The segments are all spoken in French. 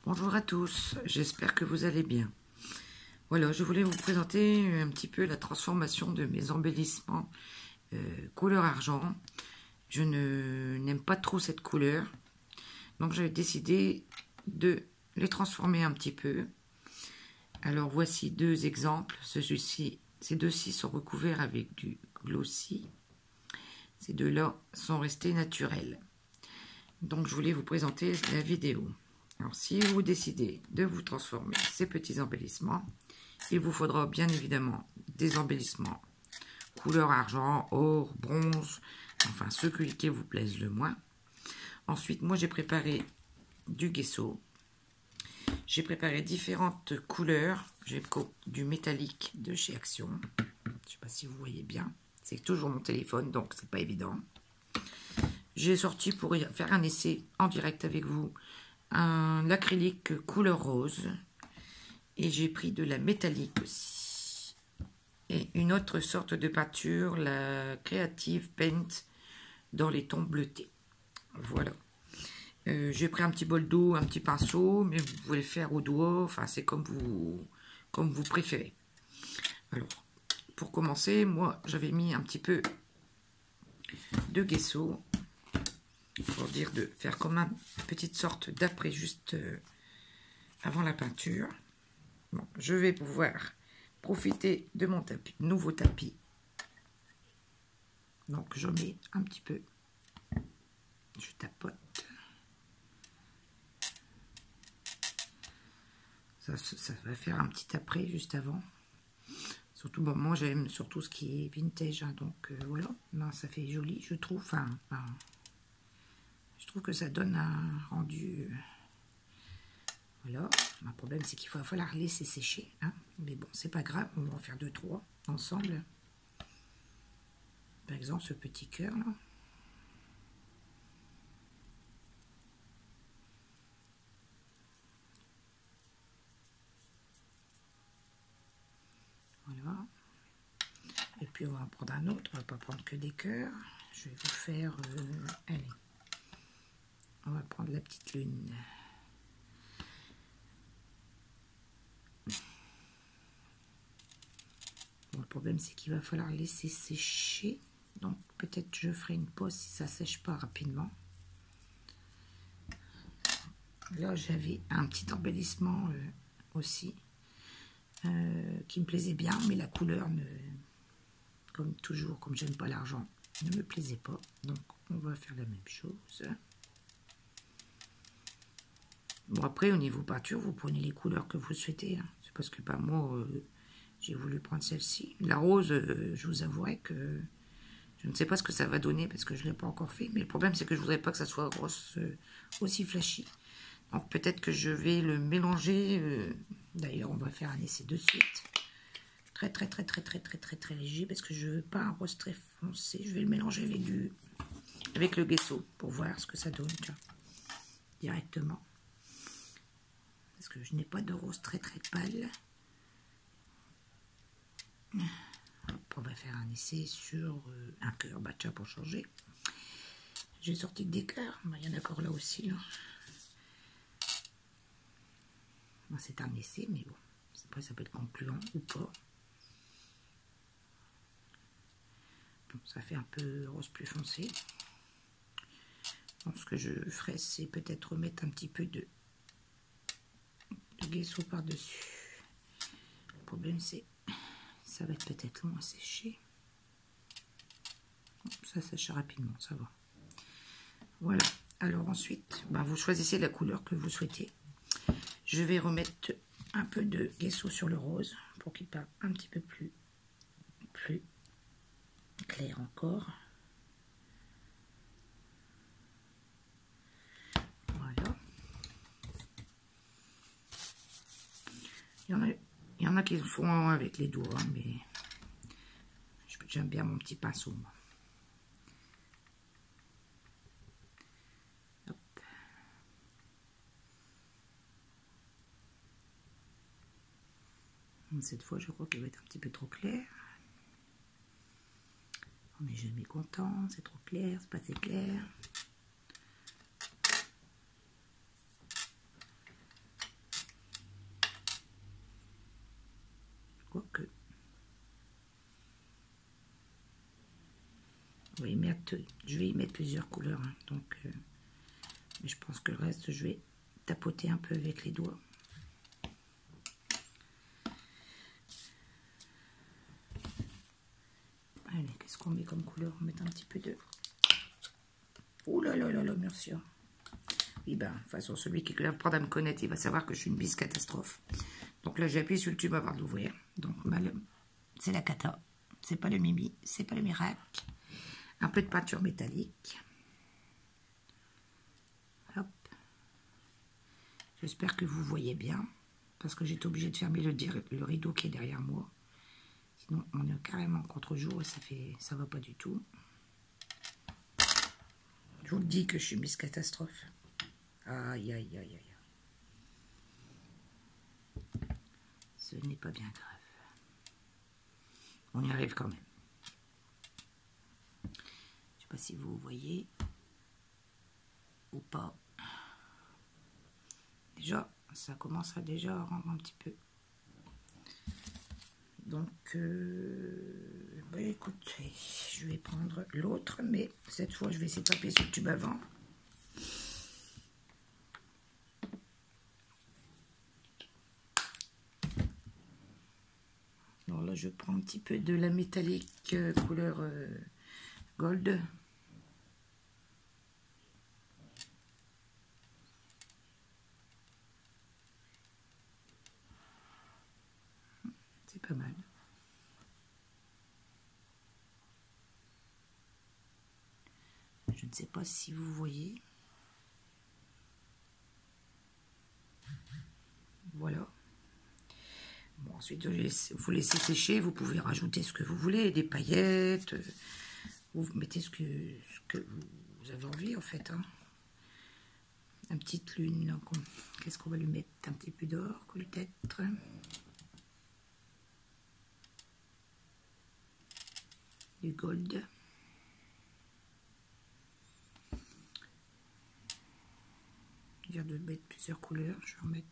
Bonjour à tous, j'espère que vous allez bien. Voilà, je voulais vous présenter un petit peu la transformation de mes embellissements couleur argent. Je n'aime pas trop cette couleur, donc j'ai décidé de les transformer un petit peu. Alors voici deux exemples. Ces deux-ci sont recouverts avec du glossy. Ces deux-là sont restés naturels. Donc je voulais vous présenter la vidéo. Alors si vous décidez de vous transformer ces petits embellissements, il vous faudra bien évidemment des embellissements couleur argent, or, bronze, enfin ceux qui vous plaisent le moins. Ensuite, moi j'ai préparé du gesso. J'ai préparé différentes couleurs. J'ai du métallique de chez Action. Je ne sais pas si vous voyez bien. C'est toujours mon téléphone, donc c'est pas évident. J'ai sorti pour faire un essai en direct avec vous un acrylique couleur rose. Et j'ai pris de la métallique aussi. Et une autre sorte de peinture, la Creative Paint dans les tons bleutés. Voilà. J'ai pris un petit bol d'eau, un petit pinceau, mais vous pouvez le faire au doigt, enfin c'est comme vous préférez. Alors, pour commencer, moi j'avais mis un petit peu de gesso, pour dire de faire comme une petite sorte d'après juste avant la peinture. Bon, je vais pouvoir profiter de mon nouveau tapis. Donc je mets un petit peu, je tapote. Ça va faire un petit après juste avant. Surtout, bon, moi j'aime surtout ce qui est vintage, hein, donc voilà. Non, ça fait joli, je trouve. Enfin, je trouve que ça donne un rendu. Voilà. Le problème, c'est qu'il va falloir laisser sécher. Hein. Mais bon, c'est pas grave, on va en faire 2-3 ensemble. Par exemple, ce petit cœur là. Voilà. Et puis on va en prendre un autre, on va pas prendre que des cœurs. Je vais vous faire, allez, on va prendre la petite lune. Bon, le problème c'est qu'il va falloir laisser sécher, donc peut-être je ferai une pause si ça sèche pas rapidement. Là j'avais un petit embellissement aussi qui me plaisait bien, mais la couleur comme toujours, comme j'aime pas l'argent, ne me plaisait pas. Donc on va faire la même chose. Bon, après au niveau peinture, vous prenez les couleurs que vous souhaitez. Hein. C'est parce que moi, j'ai voulu prendre celle-ci. La rose, je vous avouerai que je ne sais pas ce que ça va donner parce que je ne l'ai pas encore fait. Mais le problème, c'est que je ne voudrais pas que ça soit aussi flashy. Donc peut-être que je vais le mélanger. D'ailleurs, on va faire un essai de suite. Très léger parce que je veux pas un rose très foncé. Je vais le mélanger avec le gesso pour voir ce que ça donne directement. Parce que je n'ai pas de rose très pâle. Hop, on va faire un essai sur un cœur, bah tiens, pour changer. J'ai sorti des cœurs, bah, il y en a encore là aussi. Là. Bon, c'est un essai, mais bon, après ça peut être concluant ou pas. Bon, ça fait un peu rose plus foncé. Donc, ce que je ferai, c'est peut-être remettre un petit peu de gesso par-dessus. Le problème, c'est ça va être peut-être long à sécher. Ça sèche rapidement, ça va. Voilà. Alors ensuite, vous choisissez la couleur que vous souhaitez. Je vais remettre un peu de gesso sur le rose pour qu'il parte un petit peu plus clair encore. Voilà. Il y en a qui le font avec les doigts, mais j'aime bien mon petit pinceau. Moi. Hop. Cette fois, je crois qu'il va être un petit peu trop clair. On n'est jamais content, c'est trop clair, c'est pas assez clair. y mettre plusieurs couleurs, hein, donc mais je pense que le reste, je vais tapoter un peu avec les doigts. Allez, qu'est-ce qu'on met comme couleur? On met un petit peu de... Ouh là là là là, merci. Oui, ben, de toute façon, celui qui va apprendre à me connaître, il va savoir que je suis une bise catastrophe. Donc là, j'ai appuyé sur le tube avant d'ouvrir. Donc, c'est la cata. C'est pas le mimi, c'est pas le miracle. Un peu de peinture métallique. Hop. J'espère que vous voyez bien, parce que j'étais obligée de fermer le rideau qui est derrière moi. Sinon, on est carrément contre-jour et ça va pas du tout. Je vous le dis que je suis Miss Catastrophe. Aïe, aïe, aïe, aïe. Ce n'est pas bien grave. On y arrive quand même. Je ne sais pas si vous voyez ou pas. Déjà, ça commence à rendre un petit peu. Donc, bah écoutez, je vais prendre l'autre, mais cette fois, je vais essayer de taper sur le tube avant. Alors là, je prends un petit peu de la métallique couleur gold. C'est pas mal. Je ne sais pas si vous voyez. Voilà. Bon, ensuite, vous laissez sécher. Vous pouvez rajouter ce que vous voulez, des paillettes. Vous mettez ce que vous avez envie, en fait. Hein. Une petite lune. Qu'est-ce qu'on va lui mettre? Un petit peu d'or, peut-être. Du gold. Dire de mettre plusieurs couleurs. Je vais en mettre.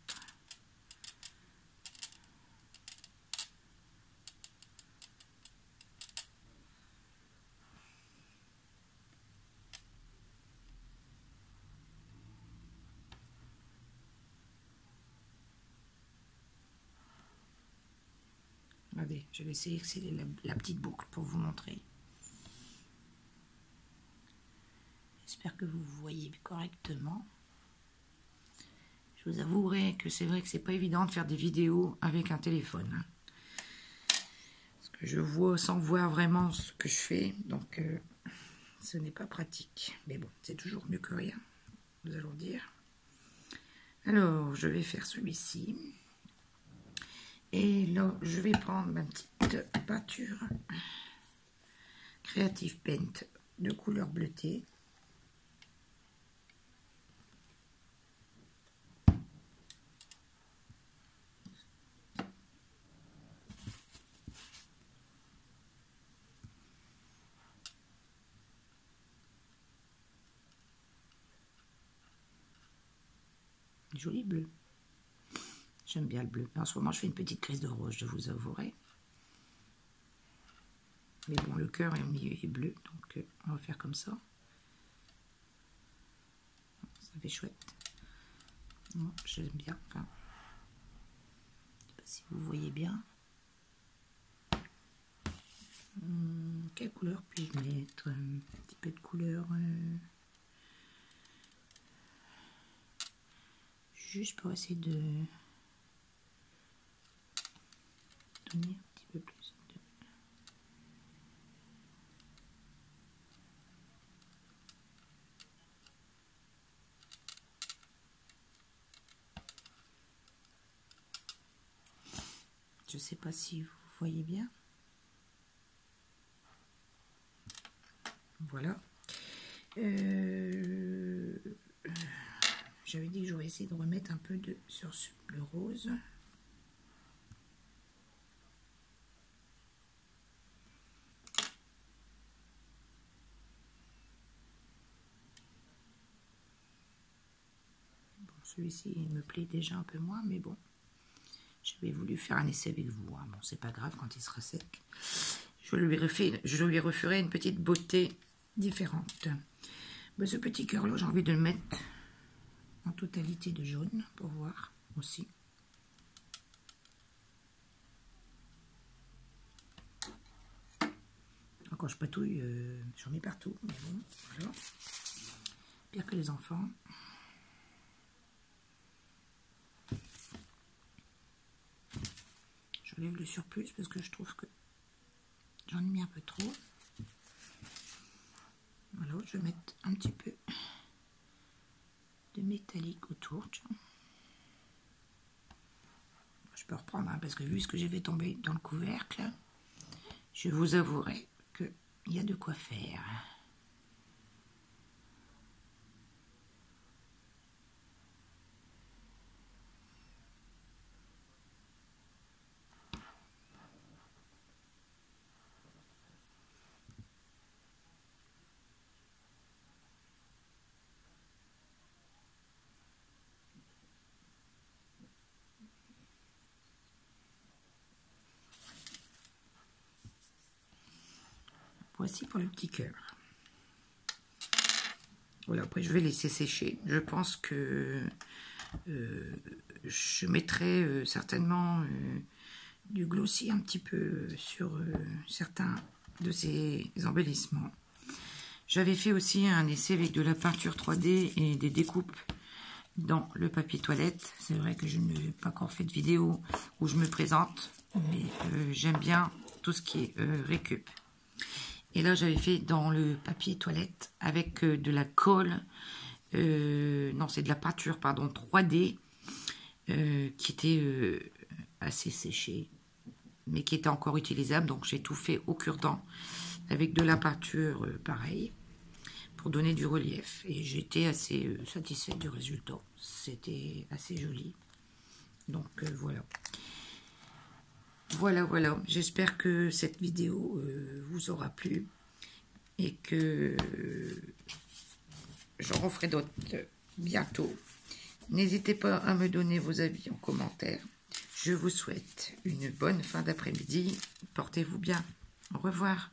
Regardez, je vais essayer d'accélérer la petite boucle pour vous montrer. J'espère que vous voyez correctement. Je vous avouerai que c'est vrai que c'est pas évident de faire des vidéos avec un téléphone. Hein. Parce que je vois sans voir vraiment ce que je fais, donc ce n'est pas pratique. Mais bon, c'est toujours mieux que rien, nous allons dire. Alors, je vais faire celui-ci. Et là, je vais prendre ma petite peinture Creative Paint de couleur bleutée. Joli bleu. J'aime bien le bleu. En ce moment, je fais une petite crise de rose, je vous avouerai. Mais bon, le cœur est au milieu est bleu, donc on va faire comme ça. Ça fait chouette. J'aime bien. Enfin, je ne sais pas si vous voyez bien. Quelle couleur puis-je mettre? Un petit peu de couleur. Juste pour essayer de donner un petit peu plus de... Je ne sais pas si vous voyez bien. Voilà. J'avais dit que j'aurais essayé de remettre un peu sur le rose. Bon, celui-ci, il me plaît déjà un peu moins, mais bon. J'avais voulu faire un essai avec vous. Hein. Bon, c'est pas grave quand il sera sec. Je lui referai une petite beauté différentes. Ce petit cœur là, j'ai envie de le mettre en totalité de jaune pour voir aussi. Quand je patouille, j'en mets partout, mais bon, voilà. Pire que les enfants. Je lève le surplus parce que je trouve que j'en ai mis un peu trop. Voilà, je vais mettre un petit peu de métallique autour. Je peux reprendre, hein, parce que vu ce que j'ai fait tomber dans le couvercle, je vous avouerai qu'il y a de quoi faire. Voici pour le petit cœur. Voilà, après je vais laisser sécher. Je pense que je mettrai certainement du glossy un petit peu sur certains de ces embellissements. J'avais fait aussi un essai avec de la peinture 3D et des découpes dans le papier toilette. C'est vrai que je n'ai pas encore fait de vidéo où je me présente, mais j'aime bien tout ce qui est récup. Et là, j'avais fait dans le papier toilette avec de la colle, non, c'est de la peinture, pardon, 3D, qui était assez séchée, mais qui était encore utilisable. Donc, j'ai tout fait au cure-dent avec de la peinture pareil, pour donner du relief. Et j'étais assez satisfaite du résultat. C'était assez joli. Donc, voilà. Voilà, j'espère que cette vidéo vous aura plu et que j'en referai d'autres bientôt. N'hésitez pas à me donner vos avis en commentaire. Je vous souhaite une bonne fin d'après-midi. Portez-vous bien. Au revoir.